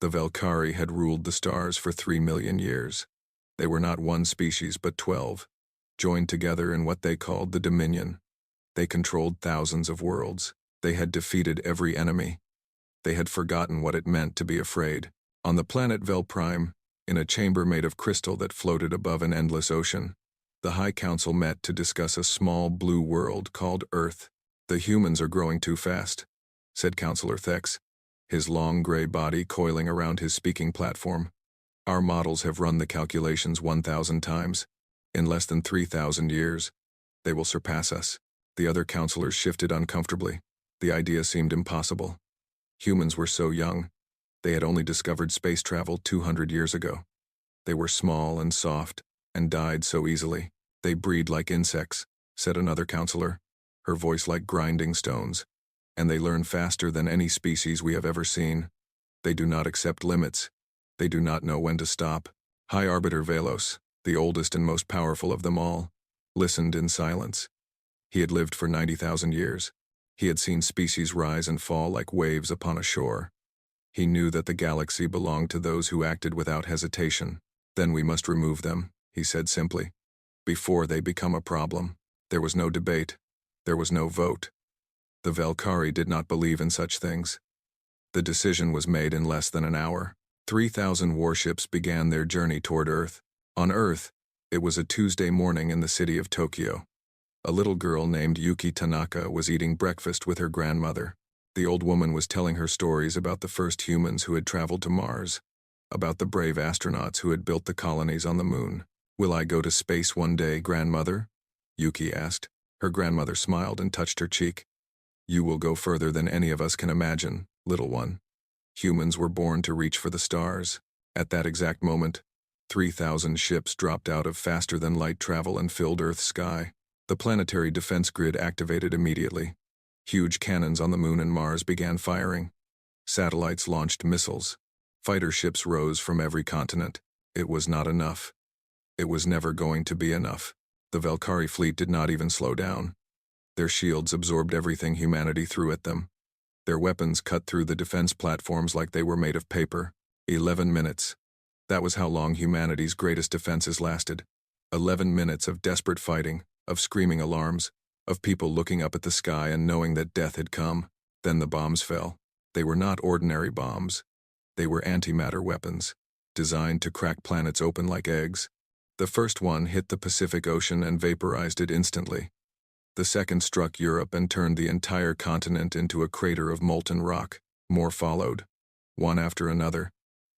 The Velkari had ruled the stars for 3 million years. They were not one species but 12, joined together in what they called the Dominion. They controlled thousands of worlds. They had defeated every enemy. They had forgotten what it meant to be afraid. On the planet Vel Prime, in a chamber made of crystal that floated above an endless ocean, the High Council met to discuss a small blue world called Earth. "The humans are growing too fast," said Councillor Thex, his long gray body coiling around his speaking platform. "Our models have run the calculations 1,000 times. In less than 3,000 years, they will surpass us." The other councillors shifted uncomfortably. The idea seemed impossible. Humans were so young. They had only discovered space travel 200 years ago. They were small and soft, and died so easily. "They breed like insects," said another councillor, her voice like grinding stones. "And they learn faster than any species we have ever seen. They do not accept limits. They do not know when to stop." High Arbiter Velos, the oldest and most powerful of them all, listened in silence. He had lived for 90,000 years. He had seen species rise and fall like waves upon a shore. He knew that the galaxy belonged to those who acted without hesitation. "Then we must remove them," he said simply, "before they become a problem." There was no debate. There was no vote. The Velkari did not believe in such things. The decision was made in less than an hour. 3,000 warships began their journey toward Earth. On Earth, it was a Tuesday morning in the city of Tokyo. A little girl named Yuki Tanaka was eating breakfast with her grandmother. The old woman was telling her stories about the first humans who had traveled to Mars, about the brave astronauts who had built the colonies on the moon. "Will I go to space one day, grandmother?" Yuki asked. Her grandmother smiled and touched her cheek. "You will go further than any of us can imagine, little one. Humans were born to reach for the stars." At that exact moment, 3,000 ships dropped out of faster-than-light travel and filled Earth's sky. The planetary defense grid activated immediately. Huge cannons on the moon and Mars began firing. Satellites launched missiles. Fighter ships rose from every continent. It was not enough. It was never going to be enough. The Velkari fleet did not even slow down. Their shields absorbed everything humanity threw at them. Their weapons cut through the defense platforms like they were made of paper. 11 minutes. That was how long humanity's greatest defenses lasted. 11 minutes of desperate fighting, of screaming alarms, of people looking up at the sky and knowing that death had come. Then the bombs fell. They were not ordinary bombs. They were antimatter weapons, designed to crack planets open like eggs. The first one hit the Pacific Ocean and vaporized it instantly. The second struck Europe and turned the entire continent into a crater of molten rock. More followed, one after another,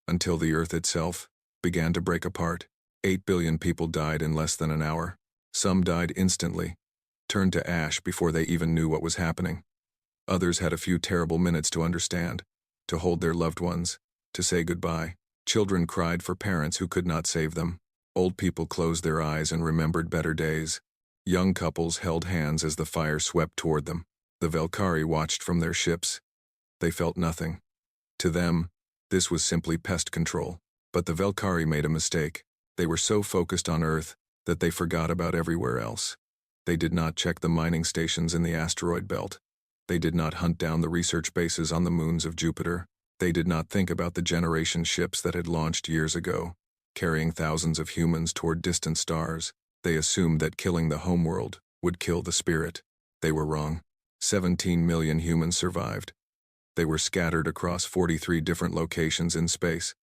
until the Earth itself began to break apart. 8 billion people died in less than an hour. Some died instantly, turned to ash before they even knew what was happening. Others had a few terrible minutes to understand, to hold their loved ones, to say goodbye. Children cried for parents who could not save them. Old people closed their eyes and remembered better days. Young couples held hands as the fire swept toward them. The Velkari watched from their ships. They felt nothing. To them, this was simply pest control. But the Velkari made a mistake. They were so focused on Earth that they forgot about everywhere else. They did not check the mining stations in the asteroid belt. They did not hunt down the research bases on the moons of Jupiter. They did not think about the generation ships that had launched years ago, carrying thousands of humans toward distant stars. They assumed that killing the homeworld would kill the spirit. They were wrong. 17 million humans survived. They were scattered across 43 different locations in space.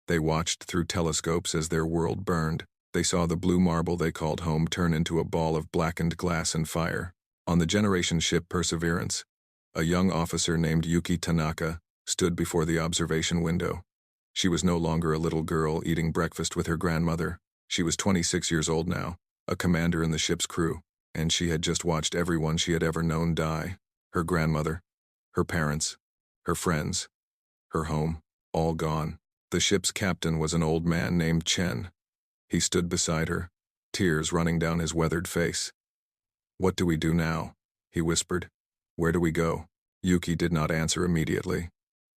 They watched through telescopes as their world burned. They saw the blue marble they called home turn into a ball of blackened glass and fire. On the generation ship Perseverance, a young officer named Yuki Tanaka stood before the observation window. She was no longer a little girl eating breakfast with her grandmother. She was 26 years old now, a commander in the ship's crew, and she had just watched everyone she had ever known die. Her grandmother, her parents, her friends, her home, all gone. The ship's captain was an old man named Chen. He stood beside her, tears running down his weathered face. "What do we do now?" he whispered. "Where do we go?" Yuki did not answer immediately.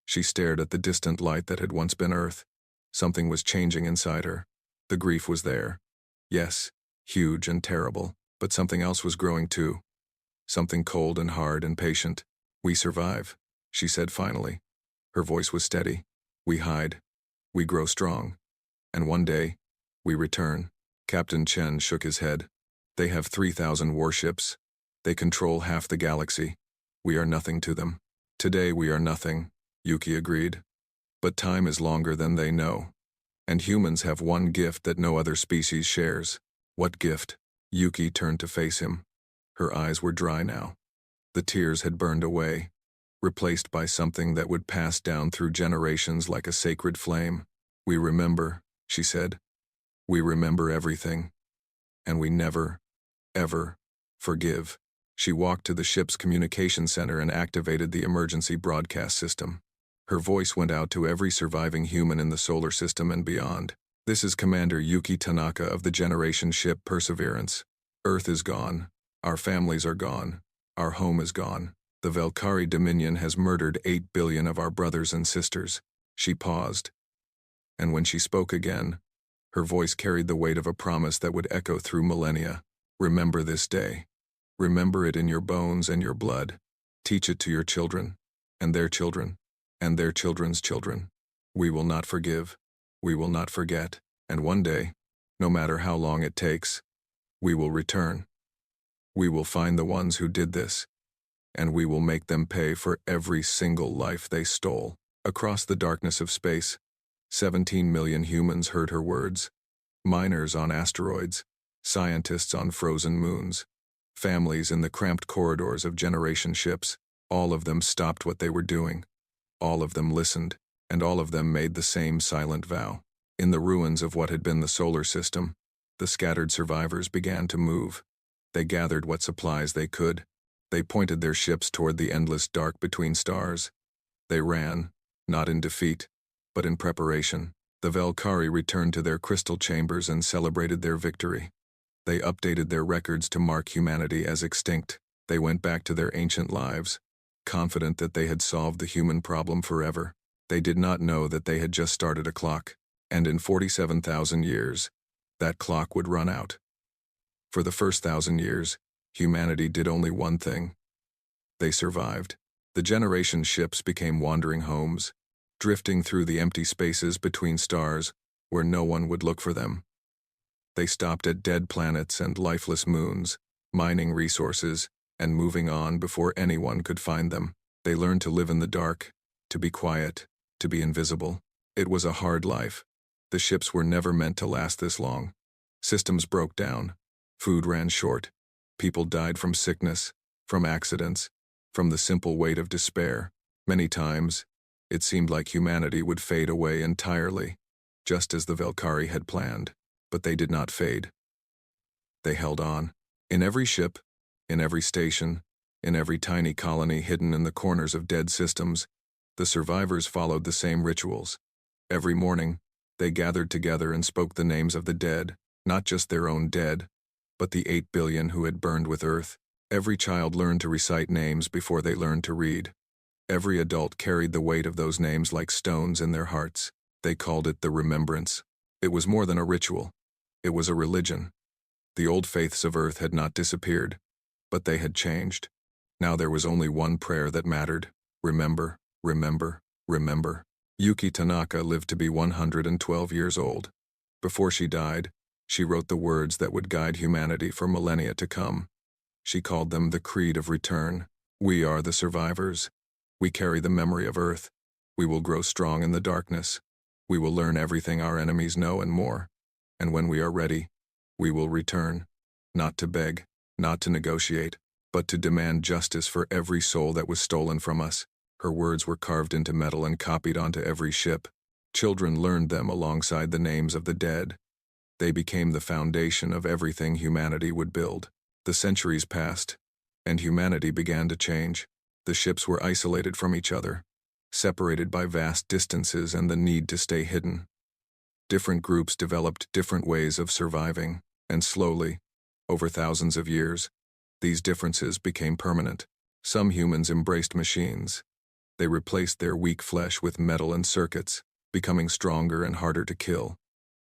She stared at the distant light that had once been Earth. Something was changing inside her. The grief was there. Yes, huge and terrible, but something else was growing too. Something cold and hard and patient. "We survive," she said finally. Her voice was steady. We hide. We grow strong. And one day, we return. Captain Chen shook his head. They have 3,000 warships. They control half the galaxy. We are nothing to them. Today we are nothing, Yuki agreed. But time is longer than they know. And humans have one gift that no other species shares. What gift? Yuki turned to face him. Her eyes were dry now. The tears had burned away, replaced by something that would pass down through generations like a sacred flame. We remember, she said. We remember everything. And we never, ever, forgive. She walked to the ship's communication center and activated the emergency broadcast system. Her voice went out to every surviving human in the solar system and beyond. This is Commander Yuki Tanaka of the generation ship Perseverance. Earth is gone. Our families are gone. Our home is gone. The Velkari Dominion has murdered 8 billion of our brothers and sisters. She paused. And when she spoke again, her voice carried the weight of a promise that would echo through millennia. Remember this day. Remember it in your bones and your blood. Teach it to your children, and their children, and their children's children. We will not forgive. We will not forget. And one day, no matter how long it takes, we will return. We will find the ones who did this, and we will make them pay for every single life they stole. Across the darkness of space, 17 million humans heard her words. Miners on asteroids, scientists on frozen moons, families in the cramped corridors of generation ships, all of them stopped what they were doing. All of them listened, and all of them made the same silent vow. In the ruins of what had been the solar system, the scattered survivors began to move. They gathered what supplies they could. They pointed their ships toward the endless dark between stars. They ran, not in defeat, but in preparation. The Velkari returned to their crystal chambers and celebrated their victory. They updated their records to mark humanity as extinct. They went back to their ancient lives, confident that they had solved the human problem forever. They did not know that they had just started a clock, and in 47,000 years, that clock would run out. For the first 1,000 years, humanity did only one thing. They survived. The generation ships became wandering homes, drifting through the empty spaces between stars where no one would look for them. They stopped at dead planets and lifeless moons, mining resources and moving on before anyone could find them. They learned to live in the dark, to be quiet, to be invisible. It was a hard life. The ships were never meant to last this long. Systems broke down. Food ran short. People died from sickness, from accidents, from the simple weight of despair. Many times, it seemed like humanity would fade away entirely, just as the Velkari had planned. But they did not fade. They held on. In every ship, in every station, in every tiny colony hidden in the corners of dead systems, the survivors followed the same rituals. Every morning, they gathered together and spoke the names of the dead, not just their own dead, but the 8 billion who had burned with Earth. Every child learned to recite names before they learned to read. Every adult carried the weight of those names like stones in their hearts. They called it the remembrance. It was more than a ritual. It was a religion. The old faiths of Earth had not disappeared, but they had changed. Now there was only one prayer that mattered. Remember, remember, remember. Yuki Tanaka lived to be 112 years old. Before she died, she wrote the words that would guide humanity for millennia to come. She called them the Creed of Return. We are the survivors. We carry the memory of Earth. We will grow strong in the darkness. We will learn everything our enemies know and more. And when we are ready, we will return, not to beg, not to negotiate, but to demand justice for every soul that was stolen from us. Her words were carved into metal and copied onto every ship. Children learned them alongside the names of the dead. They became the foundation of everything humanity would build. The centuries passed, and humanity began to change. The ships were isolated from each other, separated by vast distances and the need to stay hidden. Different groups developed different ways of surviving, and slowly, over thousands of years, these differences became permanent. Some humans embraced machines. They replaced their weak flesh with metal and circuits, becoming stronger and harder to kill.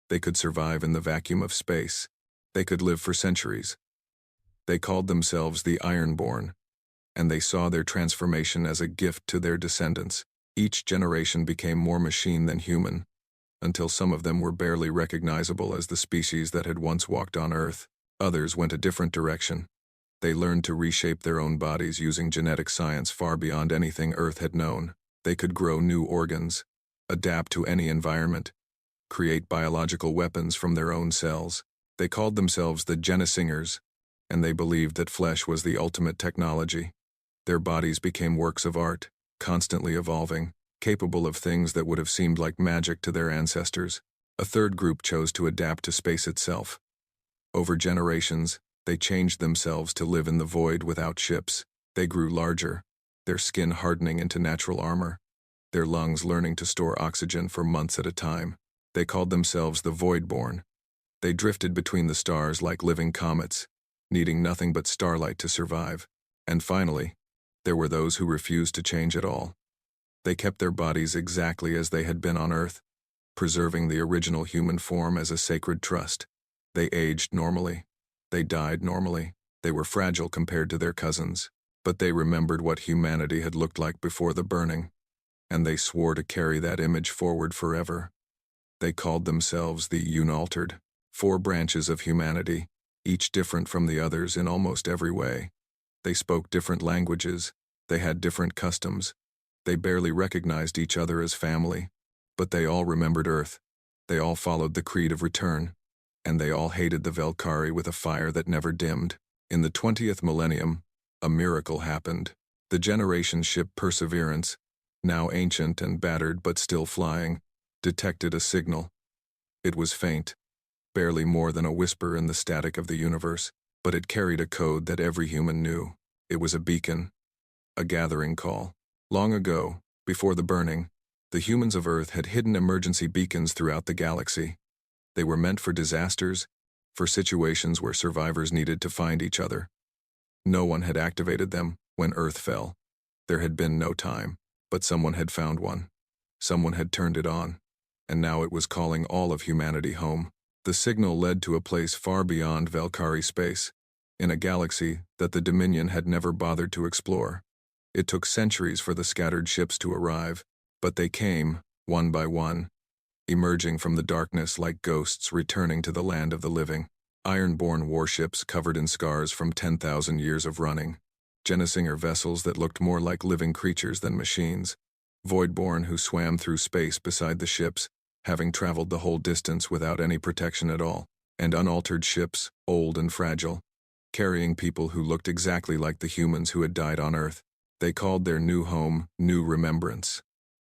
They could survive in the vacuum of space. They could live for centuries. They called themselves the Ironborn, and they saw their transformation as a gift to their descendants. Each generation became more machine than human, until some of them were barely recognizable as the species that had once walked on Earth. Others went a different direction. They learned to reshape their own bodies using genetic science far beyond anything Earth had known. They could grow new organs, adapt to any environment, create biological weapons from their own cells. They called themselves the Genesingers, and they believed that flesh was the ultimate technology. Their bodies became works of art, constantly evolving, capable of things that would have seemed like magic to their ancestors. A third group chose to adapt to space itself. Over generations, they changed themselves to live in the void without ships. They grew larger, their skin hardening into natural armor, their lungs learning to store oxygen for months at a time. They called themselves the Voidborn. They drifted between the stars like living comets, needing nothing but starlight to survive. And finally, there were those who refused to change at all. They kept their bodies exactly as they had been on Earth, preserving the original human form as a sacred trust. They aged normally. They died normally. They were fragile compared to their cousins, but they remembered what humanity had looked like before the burning, and they swore to carry that image forward forever. They called themselves the Unaltered, 4 branches of humanity, each different from the others in almost every way. They spoke different languages. They had different customs. They barely recognized each other as family, but they all remembered Earth. They all followed the creed of return, and they all hated the Velkari with a fire that never dimmed. In the 20th millennium, a miracle happened. The generation ship Perseverance, now ancient and battered but still flying, detected a signal. It was faint, barely more than a whisper in the static of the universe, but it carried a code that every human knew. It was a beacon, a gathering call. Long ago, before the burning, the humans of Earth had hidden emergency beacons throughout the galaxy. They were meant for disasters, for situations where survivors needed to find each other. No one had activated them when Earth fell. There had been no time, but someone had found one. Someone had turned it on, and now it was calling all of humanity home. The signal led to a place far beyond Velkari space, in a galaxy that the Dominion had never bothered to explore. It took centuries for the scattered ships to arrive, but they came, one by one, emerging from the darkness like ghosts returning to the land of the living. Iron-born warships covered in scars from 10,000 years of running. Genesinger vessels that looked more like living creatures than machines. Voidborn who swam through space beside the ships, having traveled the whole distance without any protection at all. And unaltered ships, old and fragile, carrying people who looked exactly like the humans who had died on Earth. They called their new home New Remembrance.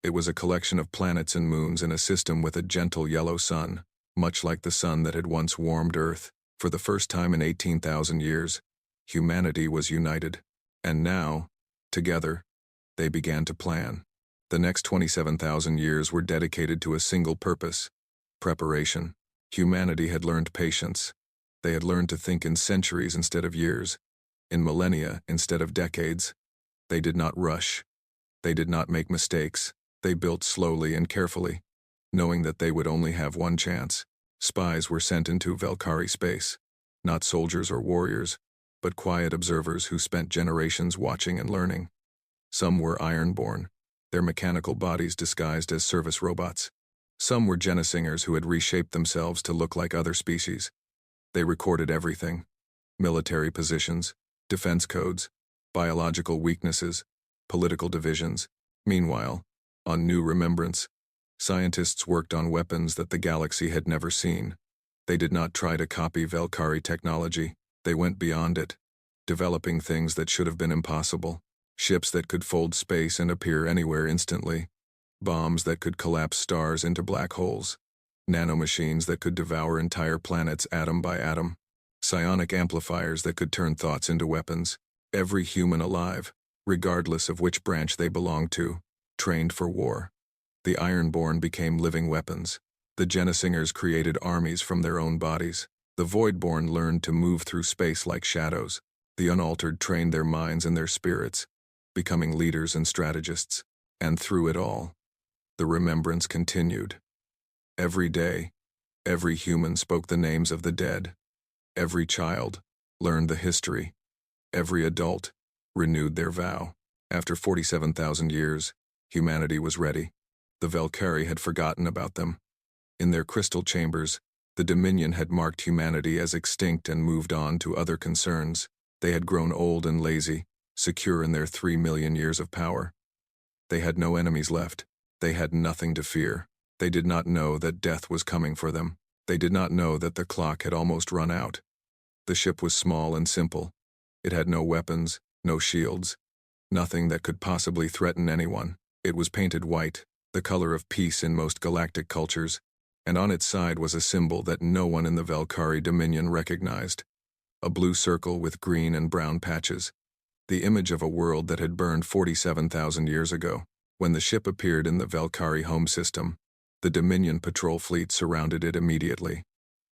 It was a collection of planets and moons in a system with a gentle yellow sun, much like the sun that had once warmed Earth. For the first time in 18,000 years, humanity was united. And now, together, they began to plan. The next 27,000 years were dedicated to a single purpose: preparation. Humanity had learned patience. They had learned to think in centuries instead of years, in millennia instead of decades. They did not rush. They did not make mistakes. They built slowly and carefully, knowing that they would only have one chance. Spies were sent into Velkari space, not soldiers or warriors, but quiet observers who spent generations watching and learning. Some were iron-born, their mechanical bodies disguised as service robots. Some were Genesingers who had reshaped themselves to look like other species. They recorded everything: military positions, defense codes, biological weaknesses, political divisions. Meanwhile, on New Remembrance, scientists worked on weapons that the galaxy had never seen. They did not try to copy Velkari technology. They went beyond it, developing things that should have been impossible. Ships that could fold space and appear anywhere instantly. Bombs that could collapse stars into black holes. Nanomachines that could devour entire planets atom by atom. Psionic amplifiers that could turn thoughts into weapons. Every human alive, regardless of which branch they belonged to, trained for war. The Ironborn became living weapons. The Genesingers created armies from their own bodies. The Voidborn learned to move through space like shadows. The Unaltered trained their minds and their spirits, becoming leaders and strategists. And through it all, the remembrance continued. Every day, every human spoke the names of the dead. Every child learned the history. Every adult renewed their vow. After 47,000 years, Humanity was ready. The Velkari had forgotten about them. In their crystal chambers, the Dominion had marked humanity as extinct and moved on to other concerns. They had grown old and lazy, secure in their 3 million years of power. They had no enemies left. They had nothing to fear. They did not know that death was coming for them. They did not know that the clock had almost run out. The ship was small and simple. It had no weapons, no shields, nothing that could possibly threaten anyone. It was painted white, the color of peace in most galactic cultures, and on its side was a symbol that no one in the Velkari Dominion recognized. A blue circle with green and brown patches. The image of a world that had burned 47,000 years ago. When the ship appeared in the Velkari home system, the Dominion patrol fleet surrounded it immediately.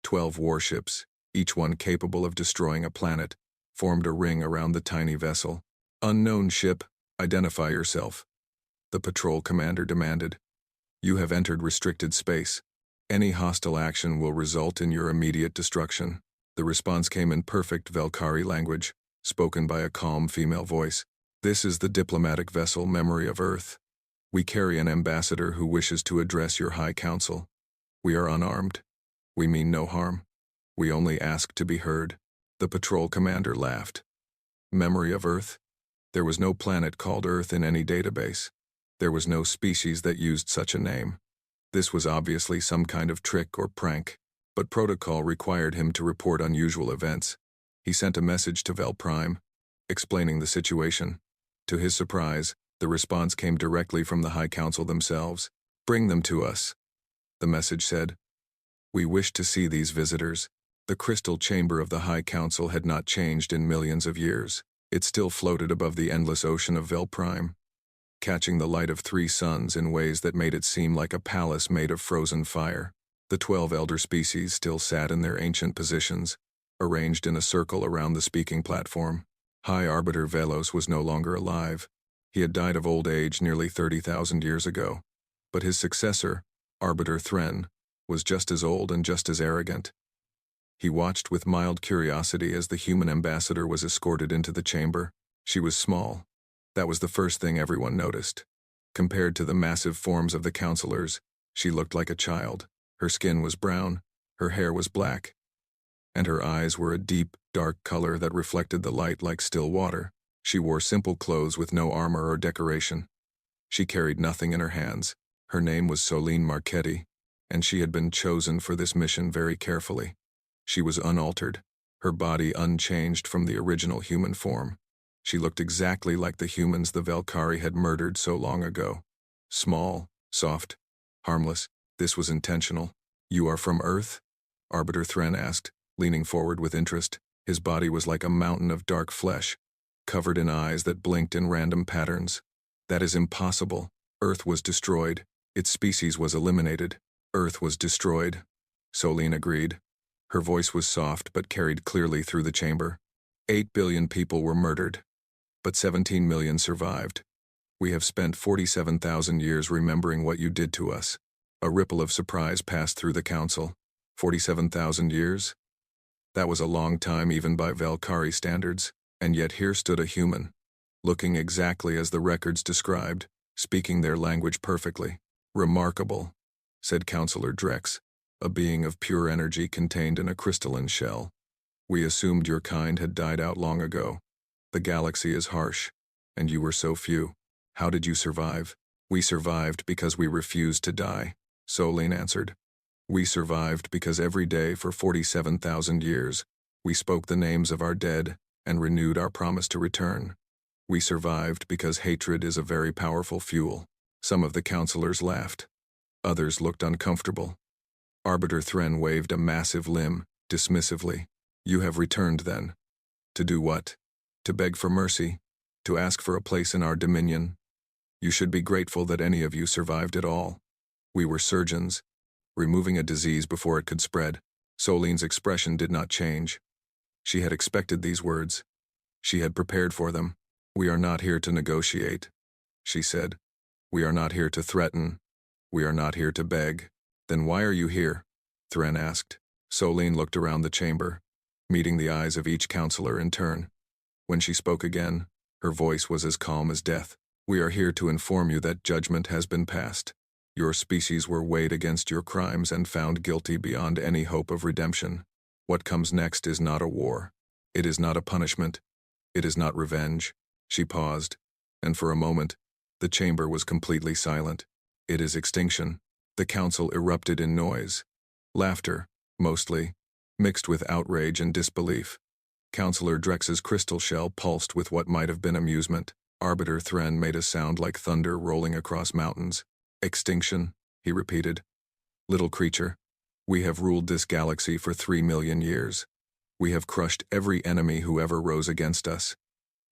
12 warships, each one capable of destroying a planet, formed a ring around the tiny vessel. "Unknown ship, identify yourself," the patrol commander demanded. "You have entered restricted space. Any hostile action will result in your immediate destruction." The response came in perfect Velkari language, spoken by a calm female voice. "This is the diplomatic vessel Memory of Earth. We carry an ambassador who wishes to address your High Council. We are unarmed. We mean no harm. We only ask to be heard." The patrol commander laughed. Memory of Earth? There was no planet called Earth in any database. There was no species that used such a name. This was obviously some kind of trick or prank, but protocol required him to report unusual events. He sent a message to Vel Prime, explaining the situation. To his surprise, the response came directly from the High Council themselves. "Bring them to us," the message said. "We wish to see these visitors." The crystal chamber of the High Council had not changed in millions of years. It still floated above the endless ocean of Vel Prime, catching the light of 3 suns in ways that made it seem like a palace made of frozen fire. The 12 elder species still sat in their ancient positions, arranged in a circle around the speaking platform. High Arbiter Velos was no longer alive. He had died of old age nearly 30,000 years ago. But his successor, Arbiter Thren, was just as old and just as arrogant. He watched with mild curiosity as the human ambassador was escorted into the chamber. She was small. That was the first thing everyone noticed. Compared to the massive forms of the counselors, she looked like a child. Her skin was brown, her hair was black, and her eyes were a deep, dark color that reflected the light like still water. She wore simple clothes with no armor or decoration. She carried nothing in her hands. Her name was Soline Marchetti, and she had been chosen for this mission very carefully. She was unaltered, her body unchanged from the original human form. She looked exactly like the humans the Velkari had murdered so long ago. Small, soft, harmless. This was intentional. "You are from Earth?" Arbiter Thren asked, leaning forward with interest. His body was like a mountain of dark flesh, covered in eyes that blinked in random patterns. "That is impossible. Earth was destroyed. Its species was eliminated. Earth was destroyed," Soline agreed. Her voice was soft but carried clearly through the chamber. 8 billion people were murdered, but 17 million survived. We have spent 47,000 years remembering what you did to us. A ripple of surprise passed through the council. 47,000 years? That was a long time even by Velkari standards, and yet here stood a human, looking exactly as the records described, speaking their language perfectly. "Remarkable," said Counselor Drex, a being of pure energy contained in a crystalline shell. "We assumed your kind had died out long ago. The galaxy is harsh, and you were so few. How did you survive?" "We survived because we refused to die," Soline answered. "We survived because every day for 47,000 years, we spoke the names of our dead and renewed our promise to return. We survived because hatred is a very powerful fuel." Some of the counselors laughed. Others looked uncomfortable. Arbiter Thren waved a massive limb, dismissively. "You have returned, then. To do what? To beg for mercy? To ask for a place in our dominion? You should be grateful that any of you survived at all. We were surgeons, removing a disease before it could spread." Soline's expression did not change. She had expected these words. She had prepared for them. "We are not here to negotiate," she said. "We are not here to threaten. We are not here to beg." "Then why are you here?" Thren asked. Soline looked around the chamber, meeting the eyes of each counselor in turn. When she spoke again, her voice was as calm as death. We are here to inform you that judgment has been passed. Your species were weighed against your crimes and found guilty beyond any hope of redemption. What comes next is not a war. It is not a punishment. It is not revenge." She paused, and for a moment, the chamber was completely silent. "It is extinction." The council erupted in noise. Laughter, mostly, mixed with outrage and disbelief. Counselor Drex's crystal shell pulsed with what might have been amusement. Arbiter Thren made a sound like thunder rolling across mountains. "Extinction," he repeated. "Little creature, we have ruled this galaxy for 3 million years. We have crushed every enemy who ever rose against us.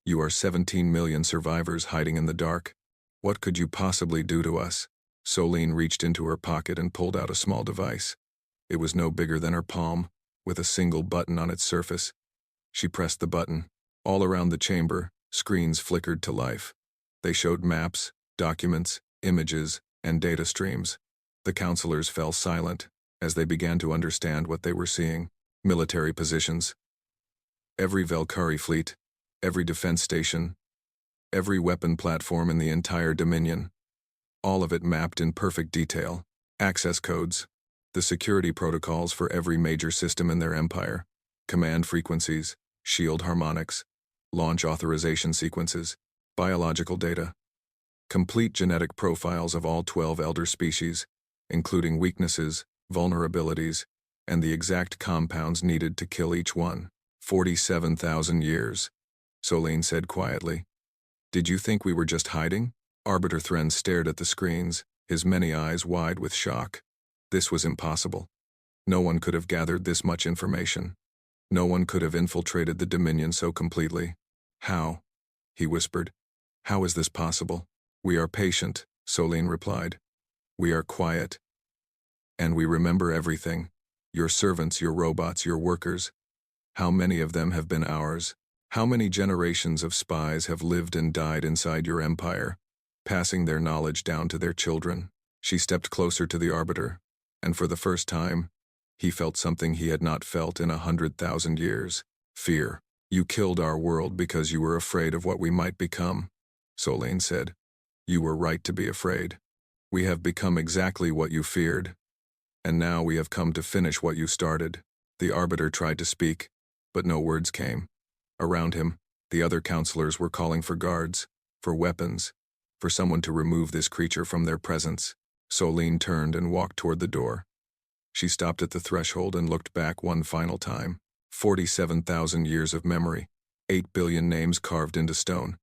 You are 17 million survivors hiding in the dark. What could you possibly do to us?" Solene reached into her pocket and pulled out a small device. It was no bigger than her palm, with a single button on its surface. She pressed the button. All around the chamber, screens flickered to life. They showed maps, documents, images, and data streams. The counselors fell silent as they began to understand what they were seeing. Military positions. Every Velkari fleet, every defense station, every weapon platform in the entire Dominion. All of it mapped in perfect detail. Access codes, the security protocols for every major system in their empire, command frequencies, shield harmonics, launch authorization sequences, biological data, complete genetic profiles of all 12 elder species, including weaknesses, vulnerabilities, and the exact compounds needed to kill each one. 47,000 years, Solene said quietly. "Did you think we were just hiding?" Arbiter Thren stared at the screens, his many eyes wide with shock. This was impossible. No one could have gathered this much information. No one could have infiltrated the Dominion so completely. "How?" he whispered. "How is this possible?" "We are patient," Solene replied. "We are quiet. And we remember everything. Your servants, your robots, your workers. How many of them have been ours? How many generations of spies have lived and died inside your empire, passing their knowledge down to their children?" She stepped closer to the Arbiter, and for the first time, he felt something he had not felt in 100,000 years. Fear. "You killed our world because you were afraid of what we might become," Solene said. "You were right to be afraid. We have become exactly what you feared. And now we have come to finish what you started." The Arbiter tried to speak, but no words came. Around him, the other counselors were calling for guards, for weapons, for someone to remove this creature from their presence. Solene turned and walked toward the door. She stopped at the threshold and looked back one final time. 47,000 years of memory, 8 billion names carved into stone.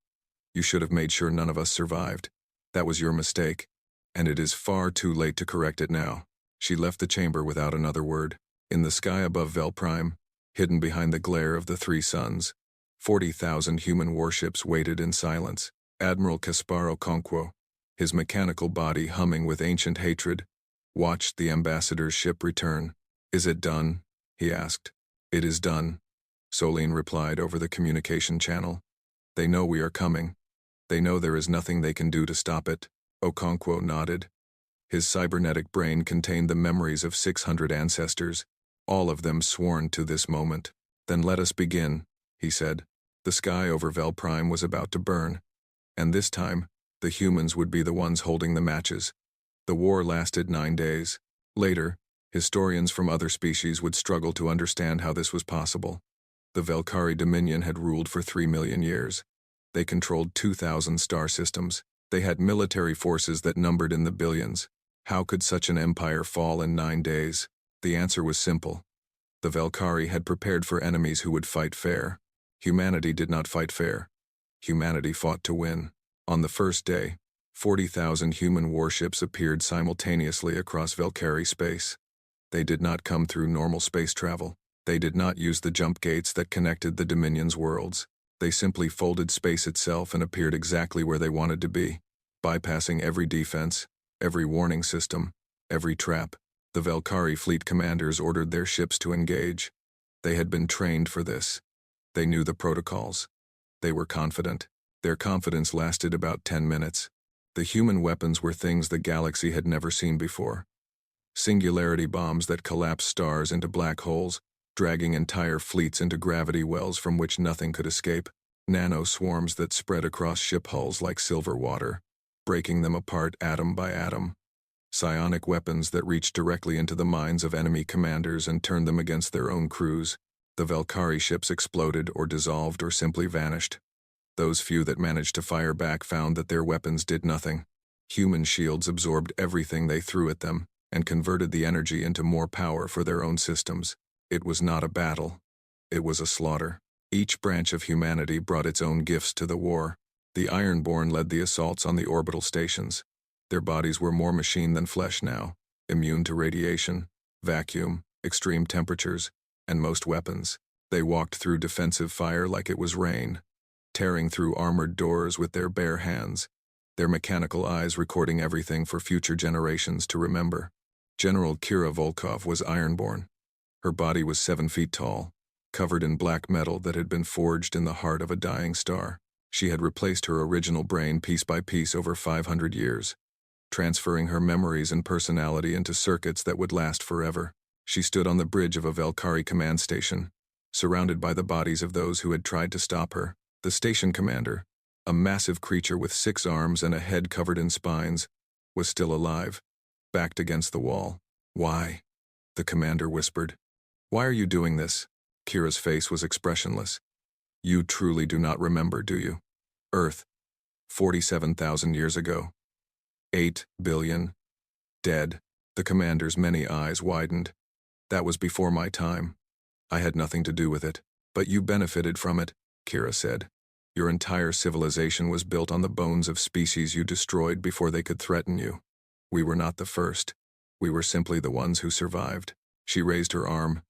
You should have made sure none of us survived. That was your mistake, and it is far too late to correct it now. She left the chamber without another word. In the sky above Velprime, hidden behind the glare of the 3 suns, 40,000 human warships waited in silence. Admiral Casparo Conquo, his mechanical body humming with ancient hatred, watched the ambassador's ship return. "Is it done?" he asked. "It is done," Solene replied over the communication channel. "They know we are coming. They know there is nothing they can do to stop it." Okonkwo nodded. His cybernetic brain contained the memories of 600 ancestors, all of them sworn to this moment. "Then let us begin," he said. The sky over Velprime was about to burn, and this time, the humans would be the ones holding the matches. The war lasted 9 days. Later, historians from other species would struggle to understand how this was possible. The Velkari Dominion had ruled for 3 million years. They controlled 2,000 star systems. They had military forces that numbered in the billions. How could such an empire fall in 9 days? The answer was simple. The Velkari had prepared for enemies who would fight fair. Humanity did not fight fair. Humanity fought to win. On the first day, 40,000 human warships appeared simultaneously across Velkari space. They did not come through normal space travel. They did not use the jump gates that connected the Dominion's worlds. They simply folded space itself and appeared exactly where they wanted to be, bypassing every defense, every warning system, every trap. The Velkari fleet commanders ordered their ships to engage. They had been trained for this. They knew the protocols. They were confident. Their confidence lasted about 10 minutes. The human weapons were things the galaxy had never seen before. Singularity bombs that collapsed stars into black holes, dragging entire fleets into gravity wells from which nothing could escape. Nano swarms that spread across ship hulls like silver water, breaking them apart atom by atom. Psionic weapons that reached directly into the minds of enemy commanders and turned them against their own crews. The Valkyrie ships exploded or dissolved or simply vanished. Those few that managed to fire back found that their weapons did nothing. Human shields absorbed everything they threw at them and converted the energy into more power for their own systems. It was not a battle. It was a slaughter. Each branch of humanity brought its own gifts to the war. The Ironborn led the assaults on the orbital stations. Their bodies were more machine than flesh now, immune to radiation, vacuum, extreme temperatures, and most weapons. They walked through defensive fire like it was rain, tearing through armored doors with their bare hands, their mechanical eyes recording everything for future generations to remember. General Kira Volkov was Ironborn. Her body was 7 feet tall, covered in black metal that had been forged in the heart of a dying star. She had replaced her original brain piece by piece over 500 years, transferring her memories and personality into circuits that would last forever. She stood on the bridge of a Valkyrie command station, surrounded by the bodies of those who had tried to stop her. The station commander, a massive creature with 6 arms and a head covered in spines, was still alive, backed against the wall. "Why?" the commander whispered. "Why are you doing this?" Kira's face was expressionless. "You truly do not remember, do you? Earth, 47,000 years ago. 8 billion. Dead." The commander's many eyes widened. "That was before my time. I had nothing to do with it. But you benefited from it," Kira said. "Your entire civilization was built on the bones of species you destroyed before they could threaten you. We were not the first. We were simply the ones who survived." She raised her arm,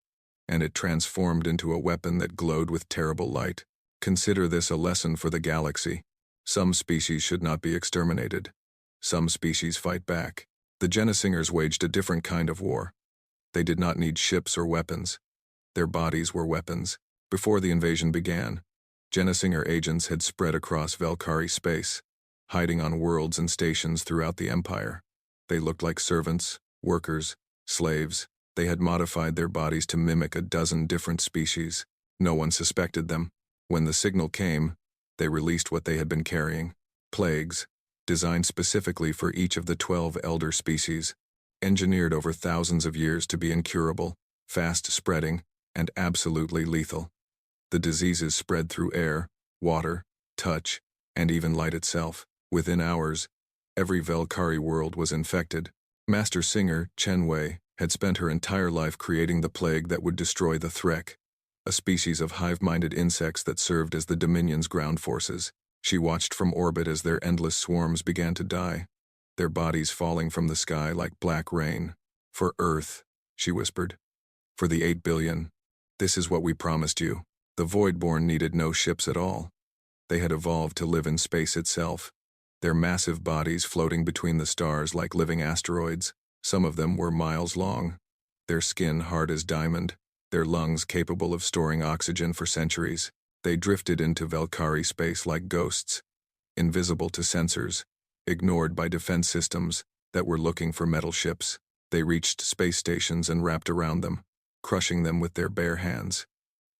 and it transformed into a weapon that glowed with terrible light. "Consider this a lesson for the galaxy. Some species should not be exterminated. Some species fight back." The Genesingers waged a different kind of war. They did not need ships or weapons. Their bodies were weapons. Before the invasion began, Genesinger agents had spread across Valkyrie space, hiding on worlds and stations throughout the Empire. They looked like servants, workers, slaves. They had modified their bodies to mimic a dozen different species. No one suspected them. When the signal came, they released what they had been carrying: plagues, designed specifically for each of the 12 elder species, engineered over thousands of years to be incurable, fast-spreading, and absolutely lethal. The diseases spread through air, water, touch, and even light itself. Within hours, every Valkyrie world was infected. Master Singer, Chen Wei, had spent her entire life creating the plague that would destroy the Threk, a species of hive-minded insects that served as the Dominion's ground forces. She watched from orbit as their endless swarms began to die, their bodies falling from the sky like black rain. "For Earth," she whispered. "For the 8 billion. This is what we promised you." The Voidborn needed no ships at all. They had evolved to live in space itself, their massive bodies floating between the stars like living asteroids. Some of them were miles long, their skin hard as diamond, their lungs capable of storing oxygen for centuries. They drifted into Valkyrie space like ghosts, invisible to sensors, ignored by defense systems that were looking for metal ships. They reached space stations and wrapped around them, crushing them with their bare hands.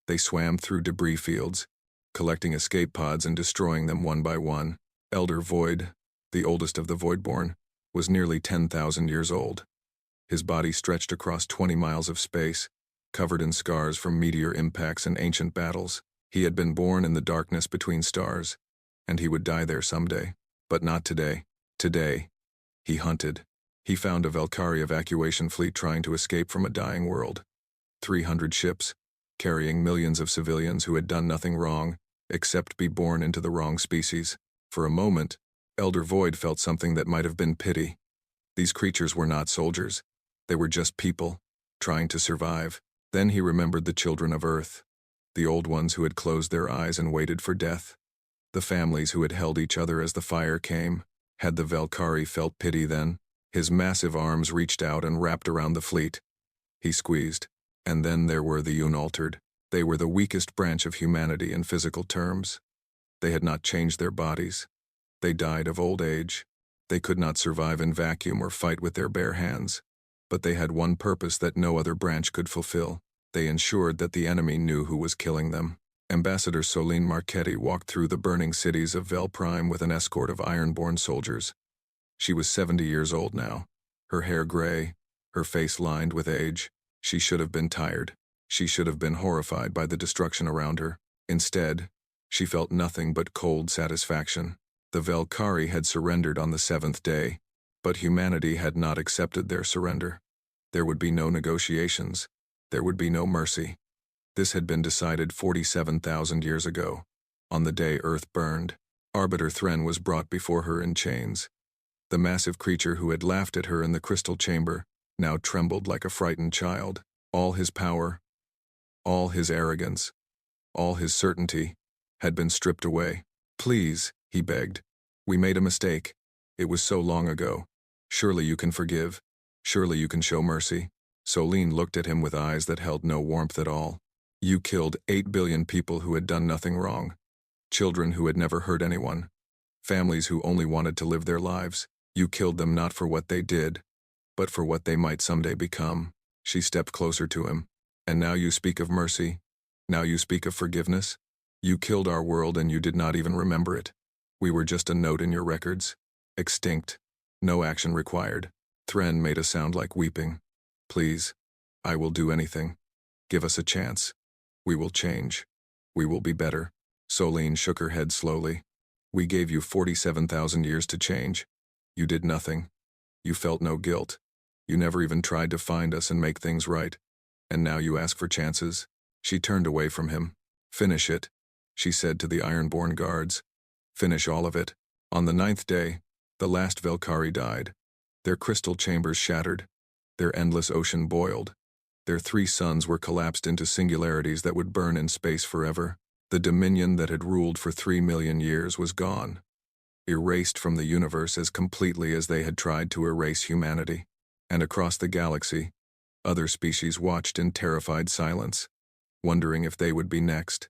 They swam through debris fields, collecting escape pods and destroying them one by one. Elder Void, the oldest of the Voidborn, was nearly 10,000 years old. His body stretched across 20 miles of space, covered in scars from meteor impacts and ancient battles. He had been born in the darkness between stars, and he would die there someday. But not today. Today, he hunted. He found a Valkyrie evacuation fleet trying to escape from a dying world. 300 ships, carrying millions of civilians who had done nothing wrong, except be born into the wrong species. For a moment, Elder Void felt something that might have been pity. These creatures were not soldiers. They were just people, trying to survive. Then he remembered the children of Earth, the old ones who had closed their eyes and waited for death, the families who had held each other as the fire came. Had the Valkyrie felt pity then? His massive arms reached out and wrapped around the fleet. He squeezed. And then there were the Unaltered. They were the weakest branch of humanity in physical terms. They had not changed their bodies. They died of old age. They could not survive in vacuum or fight with their bare hands. But they had one purpose that no other branch could fulfill. They ensured that the enemy knew who was killing them. Ambassador Solene Marchetti walked through the burning cities of Vel Prime with an escort of iron-born soldiers. She was 70 years old now, her hair gray, her face lined with age. She should have been tired. She should have been horrified by the destruction around her. Instead, she felt nothing but cold satisfaction. The Velkari had surrendered on the 7th day, but humanity had not accepted their surrender. There would be no negotiations. There would be no mercy. This had been decided 47,000 years ago. On the day Earth burned, Arbiter Thren was brought before her in chains. The massive creature who had laughed at her in the crystal chamber now trembled like a frightened child. All his power, all his arrogance, all his certainty had been stripped away. "Please," he begged. "We made a mistake. It was so long ago. Surely you can forgive. Surely you can show mercy." Solene looked at him with eyes that held no warmth at all. "You killed 8 billion people who had done nothing wrong. Children who had never hurt anyone. Families who only wanted to live their lives. You killed them not for what they did, but for what they might someday become." She stepped closer to him. "And now you speak of mercy? Now you speak of forgiveness? You killed our world and you did not even remember it. We were just a note in your records. Extinct. No action required." Thren made a sound like weeping. "Please, I will do anything. Give us a chance. We will change. We will be better." Solene shook her head slowly. "We gave you 47,000 years to change. You did nothing. You felt no guilt. You never even tried to find us and make things right. And now you ask for chances?" She turned away from him. "Finish it," she said to the iron-born guards. "Finish all of it." On the 9th day, the last Velkari died. Their crystal chambers shattered. Their endless ocean boiled. Their 3 suns were collapsed into singularities that would burn in space forever. The dominion that had ruled for 3 million years was gone, erased from the universe as completely as they had tried to erase humanity. And across the galaxy, other species watched in terrified silence, wondering if they would be next.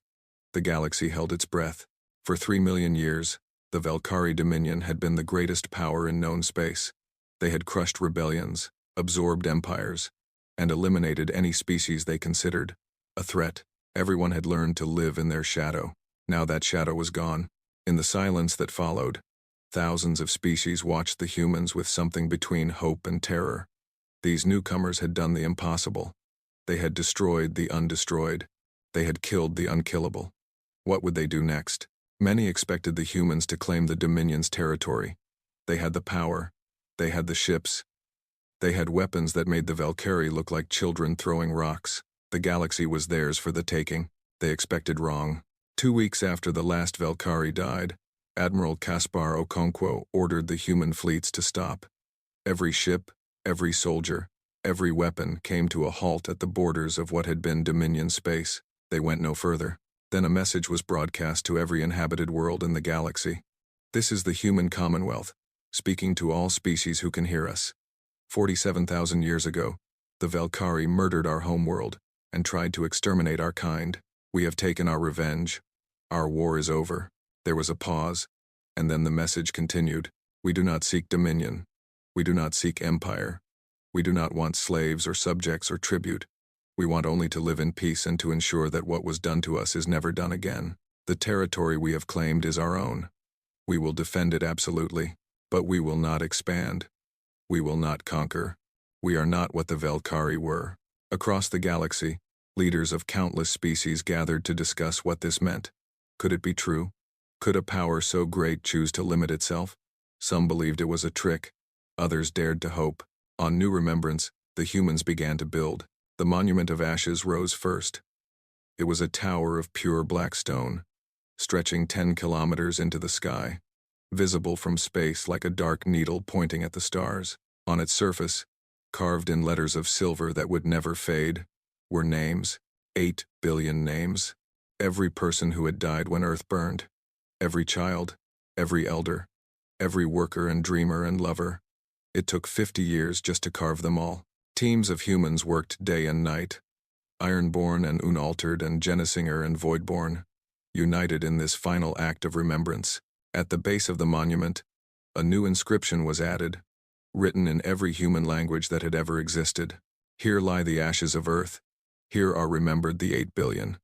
The galaxy held its breath. For 3 million years, the Velkari Dominion had been the greatest power in known space. They had crushed rebellions, absorbed empires, and eliminated any species they considered a threat. Everyone had learned to live in their shadow. Now that shadow was gone. In the silence that followed, thousands of species watched the humans with something between hope and terror. These newcomers had done the impossible. They had destroyed the undestroyed. They had killed the unkillable. What would they do next? Many expected the humans to claim the Dominion's territory. They had the power. They had the ships. They had weapons that made the Velkari look like children throwing rocks. The galaxy was theirs for the taking. They expected wrong. 2 weeks after the last Velkari died, Admiral Caspar Okonkwo ordered the human fleets to stop. Every ship, every soldier, every weapon came to a halt at the borders of what had been Dominion space. They went no further. Then a message was broadcast to every inhabited world in the galaxy. "This is the human commonwealth, speaking to all species who can hear us. 47,000 years ago, the Velkari murdered our homeworld and tried to exterminate our kind. We have taken our revenge. Our war is over." There was a pause, and then the message continued. "We do not seek dominion. We do not seek empire. We do not want slaves or subjects or tribute. We want only to live in peace and to ensure that what was done to us is never done again. The territory we have claimed is our own. We will defend it absolutely, but we will not expand. We will not conquer. We are not what the Velkari were." Across the galaxy, leaders of countless species gathered to discuss what this meant. Could it be true? Could a power so great choose to limit itself? Some believed it was a trick. Others dared to hope. On New Remembrance, the humans began to build. The Monument of Ashes rose first. It was a tower of pure black stone, stretching 10 kilometers into the sky, visible from space like a dark needle pointing at the stars. On its surface, carved in letters of silver that would never fade, were names, 8 billion names. Every person who had died when Earth burned. Every child, every elder, every worker and dreamer and lover. It took 50 years just to carve them all. Teams of humans worked day and night. Ironborn and Unaltered and Genesinger and Voidborn, united in this final act of remembrance. At the base of the monument, a new inscription was added, written in every human language that had ever existed. "Here lie the ashes of Earth. Here are remembered the 8 billion.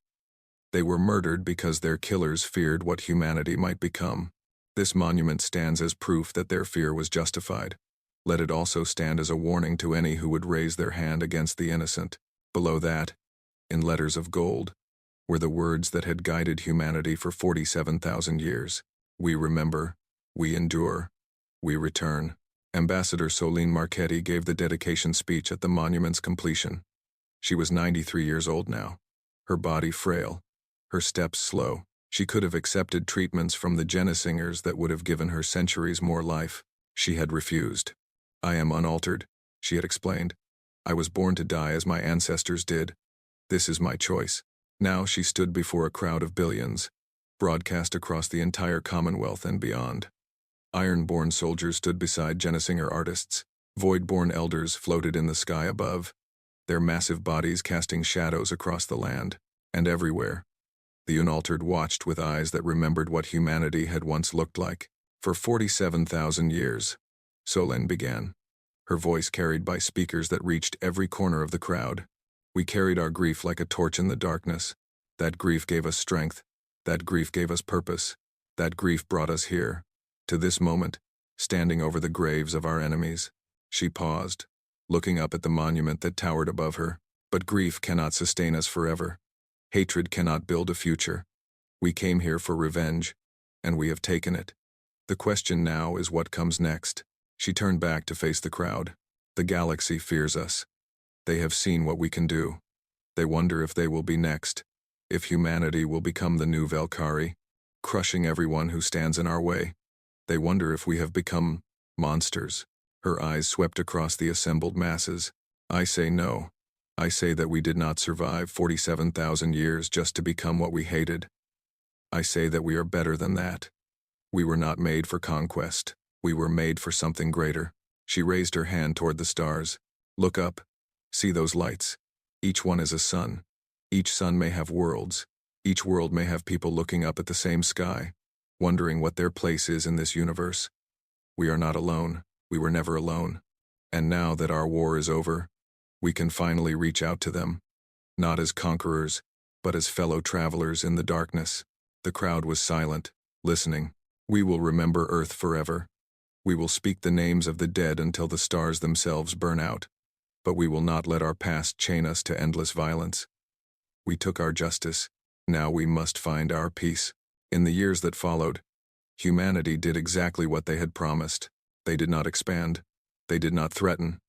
They were murdered because their killers feared what humanity might become. This monument stands as proof that their fear was justified. Let it also stand as a warning to any who would raise their hand against the innocent. Below that, in letters of gold, were the words that had guided humanity for 47,000 years. We remember, we endure, we return. Ambassador Soline Marchetti gave the dedication speech at the monument's completion. She was 93 years old now, her body frail, her steps slow. She could have accepted treatments from the Genisingers that would have given her centuries more life. She had refused. I am unaltered, she had explained. I was born to die as my ancestors did. This is my choice. Now she stood before a crowd of billions, broadcast across the entire Commonwealth and beyond. Iron-born soldiers stood beside Genisinger artists. Void-born elders floated in the sky above, their massive bodies casting shadows across the land, and everywhere. The unaltered watched with eyes that remembered what humanity had once looked like. For 47,000 years, Solen began, her voice carried by speakers that reached every corner of the crowd. We carried our grief like a torch in the darkness. That grief gave us strength. That grief gave us purpose. That grief brought us here, to this moment, standing over the graves of our enemies. She paused, looking up at the monument that towered above her. But grief cannot sustain us forever. Hatred cannot build a future. We came here for revenge, and we have taken it. The question now is what comes next. She turned back to face the crowd. The galaxy fears us. They have seen what we can do. They wonder if they will be next, if humanity will become the new Valkyrie, crushing everyone who stands in our way. They wonder if we have become monsters. Her eyes swept across the assembled masses. I say no. I say that we did not survive 47,000 years just to become what we hated. I say that we are better than that. We were not made for conquest. We were made for something greater. She raised her hand toward the stars. Look up. See those lights. Each one is a sun. Each sun may have worlds. Each world may have people looking up at the same sky, wondering what their place is in this universe. We are not alone. We were never alone. And now that our war is over, we can finally reach out to them, not as conquerors, but as fellow travelers in the darkness. The crowd was silent, listening. We will remember Earth forever. We will speak the names of the dead until the stars themselves burn out. But we will not let our past chain us to endless violence. We took our justice. Now we must find our peace. In the years that followed, humanity did exactly what they had promised. They did not expand. They did not threaten.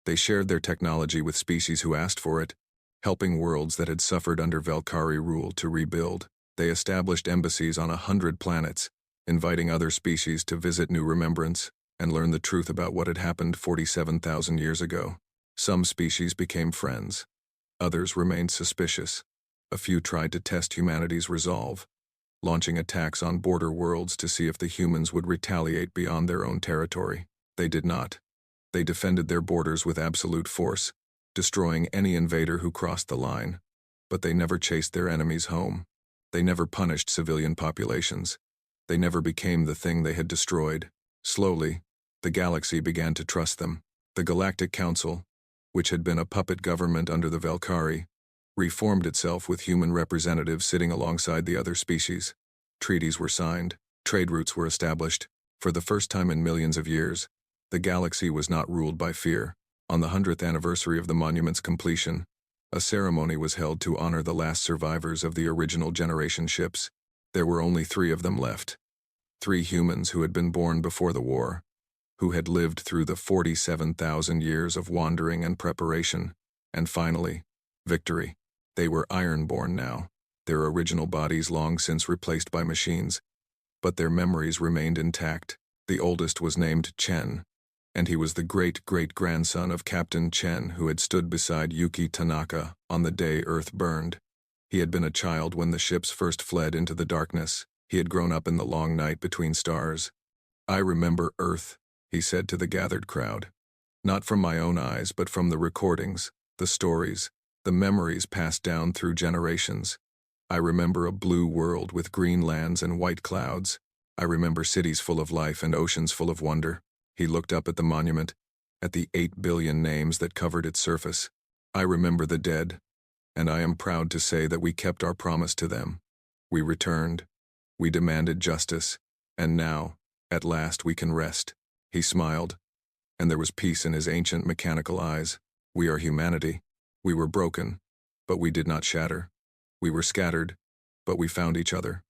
They shared their technology with species who asked for it, helping worlds that had suffered under Valkyrie rule to rebuild. They established embassies on 100 planets, inviting other species to visit New Remembrance and learn the truth about what had happened 47,000 years ago. Some species became friends. Others remained suspicious. A few tried to test humanity's resolve, launching attacks on border worlds to see if the humans would retaliate beyond their own territory. They did not. They defended their borders with absolute force, destroying any invader who crossed the line. But they never chased their enemies home. They never punished civilian populations. They never became the thing they had destroyed. Slowly, the galaxy began to trust them. The Galactic Council, which had been a puppet government under the Valkyrie, reformed itself with human representatives sitting alongside the other species. Treaties were signed. Trade routes were established. For the first time in millions of years, the galaxy was not ruled by fear. On the 100th anniversary of the monument's completion, a ceremony was held to honor the last survivors of the original generation ships. There were only 3 of them left. 3 humans who had been born before the war, who had lived through the 47,000 years of wandering and preparation, and finally, victory. They were iron-born now, their original bodies long since replaced by machines, but their memories remained intact. The oldest was named Chen, and he was the great-great-grandson of Captain Chen who had stood beside Yuki Tanaka on the day Earth burned. He had been a child when the ships first fled into the darkness. He had grown up in the long night between stars. I remember Earth, he said to the gathered crowd. Not from my own eyes, but from the recordings, the stories, the memories passed down through generations. I remember a blue world with green lands and white clouds. I remember cities full of life and oceans full of wonder. He looked up at the monument, at the 8 billion names that covered its surface. I remember the dead, And I am proud to say that we kept our promise to them. We returned. We demanded justice. And now, at last we can rest. He smiled, and there was peace in his ancient mechanical eyes. We are humanity. We were broken, but we did not shatter. We were scattered, but we found each other.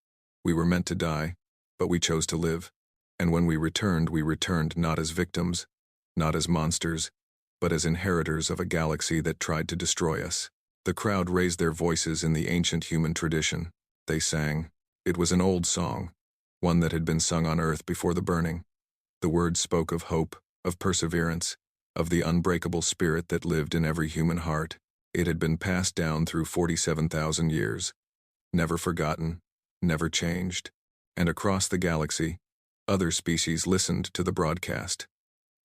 We were meant to die, but we chose to live. And when we returned not as victims, not as monsters, but as inheritors of a galaxy that tried to destroy us. The crowd raised their voices in the ancient human tradition. They sang. It was an old song, one that had been sung on Earth before the burning. The words spoke of hope, of perseverance, of the unbreakable spirit that lived in every human heart. It had been passed down through 47,000 years, never forgotten, never changed. And across the galaxy, other species listened to the broadcast.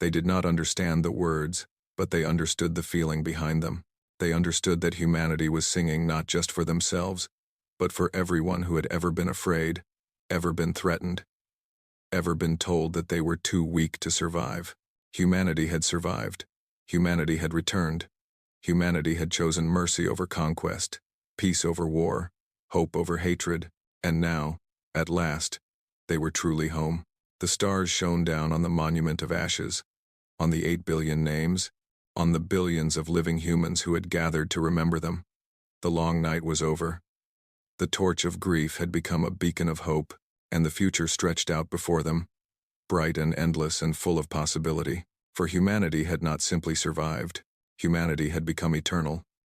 They did not understand the words, but they understood the feeling behind them. They understood that humanity was singing not just for themselves, but for everyone who had ever been afraid, ever been threatened, ever been told that they were too weak to survive. Humanity had survived. Humanity had returned. Humanity had chosen mercy over conquest, peace over war, hope over hatred, and now, at last, they were truly home. The stars shone down on the monument of ashes, on the 8 billion names, on the billions of living humans who had gathered to remember them. The long night was over. The torch of grief had become a beacon of hope, and the future stretched out before them, bright and endless and full of possibility. For humanity had not simply survived. Humanity had become eternal.